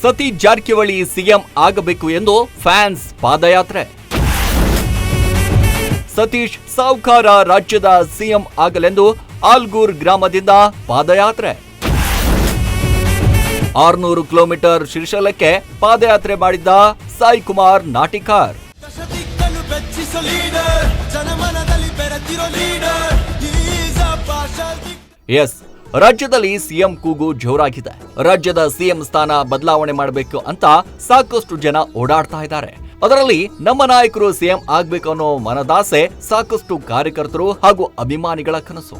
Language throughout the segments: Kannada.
ಸತೀಶ್ ಜಾರಕಿಹೊಳಿ ಸಿಎಂ ಆಗಬೇಕು ಎಂದು ಫ್ಯಾನ್ಸ್ ಪಾದಯಾತ್ರೆ. ಸತೀಶ್ ಸಾವ್ಕಾರ ರಾಜ್ಯದ ಸಿಎಂ ಆಗಲೆಂದು ಆಲ್ಗೂರ್ ಗ್ರಾಮದಿಂದ ಪಾದಯಾತ್ರೆ. 600 ಕಿಲೋಮೀಟರ್ ಶ್ರೀಶೈಲಕ್ಕೆ ಪಾದಯಾತ್ರೆ ಮಾಡಿದ್ದ ಸಾಯಿ ಕುಮಾರ್ ನಾಟಿಕಾರ್. ಎಸ್, ರಾಜ್ಯದಲ್ಲಿ ಸಿಎಂ ಕೂಗು ಜೋರಾಗಿದೆ. ರಾಜ್ಯದ ಸಿಎಂ ಸ್ಥಾನ ಬದಲಾವಣೆ ಮಾಡಬೇಕು ಅಂತ ಸಾಕಷ್ಟು ಜನ ಓಡಾಡ್ತಾ ಇದ್ದಾರೆ. ಅದರಲ್ಲಿ ನಮ್ಮ ನಾಯಕರು ಸಿಎಂ ಆಗ್ಬೇಕು ಅನ್ನೋ ಮನದಾಸೆ ಸಾಕಷ್ಟು ಕಾರ್ಯಕರ್ತರು ಹಾಗೂ ಅಭಿಮಾನಿಗಳ ಕನಸು.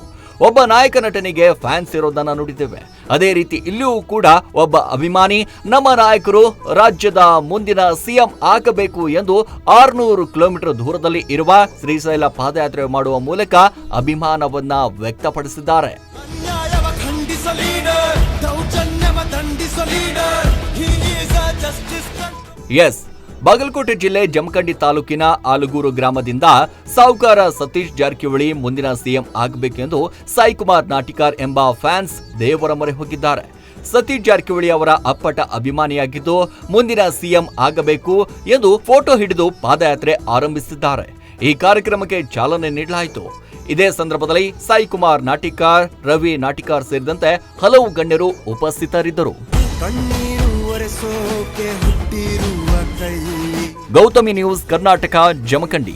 ಒಬ್ಬ ನಾಯಕ ನಟನಿಗೆ ಫ್ಯಾನ್ಸ್ ಇರೋದನ್ನ ನೋಡಿದ್ದೇವೆ. ಅದೇ ರೀತಿ ಇಲ್ಲಿಯೂ ಕೂಡ ಒಬ್ಬ ಅಭಿಮಾನಿ ನಮ್ಮ ನಾಯಕರು ರಾಜ್ಯದ ಮುಂದಿನ ಸಿಎಂ ಆಗಬೇಕು ಎಂದು 600 ಕಿಲೋಮೀಟರ್ ದೂರದಲ್ಲಿ ಇರುವ ಶ್ರೀಶೈಲ ಪಾದಯಾತ್ರೆ ಮಾಡುವ ಮೂಲಕ ಅಭಿಮಾನವನ್ನ ವ್ಯಕ್ತಪಡಿಸಿದ್ದಾರೆ. ಎಸ್, ಬಾಗಲಕೋಟೆ ಜಿಲ್ಲೆ ಜಮಖಂಡಿ ತಾಲೂಕಿನ ಆಲಗೂರು ಗ್ರಾಮದಿಂದ ಸಾವ್ಕಾರ ಸತೀಶ್ ಜಾರಕಿಹೊಳಿ ಮುಂದಿನ ಸಿಎಂ ಆಗಬೇಕೆಂದು ಸಾಯಿ ಕುಮಾರ್ ನಾಟಿಕಾರ್ ಎಂಬ ಫ್ಯಾನ್ಸ್ ದೇವರ ಮೊರೆ ಹೋಗಿದ್ದಾರೆ. ಸತೀಶ್ ಜಾರಕಿಹೊಳಿ ಅವರ ಅಪ್ಪಟ ಅಭಿಮಾನಿಯಾಗಿದ್ದು ಮುಂದಿನ ಸಿಎಂ ಆಗಬೇಕು ಎಂದು ಫೋಟೋ ಹಿಡಿದು ಪಾದಯಾತ್ರೆ ಆರಂಭಿಸಿದ್ದಾರೆ. ಈ ಕಾರ್ಯಕ್ರಮಕ್ಕೆ ಚಾಲನೆ ನೀಡಲಾಯಿತು. ಇದೇ ಸಂದರ್ಭದಲ್ಲಿ ಸಾಯಿ ಕುಮಾರ್ ನಾಟಿಕಾರ್, ರವಿ ನಾಟಿಕಾರ್ ಸೇರಿದಂತೆ ಹಲವು ಗಣ್ಯರು ಉಪಸ್ಥಿತರಿದ್ದರು. ಗೌತಮಿ ನ್ಯೂಸ್ ಕರ್ನಾಟಕ, ಜಮಖಂಡಿ.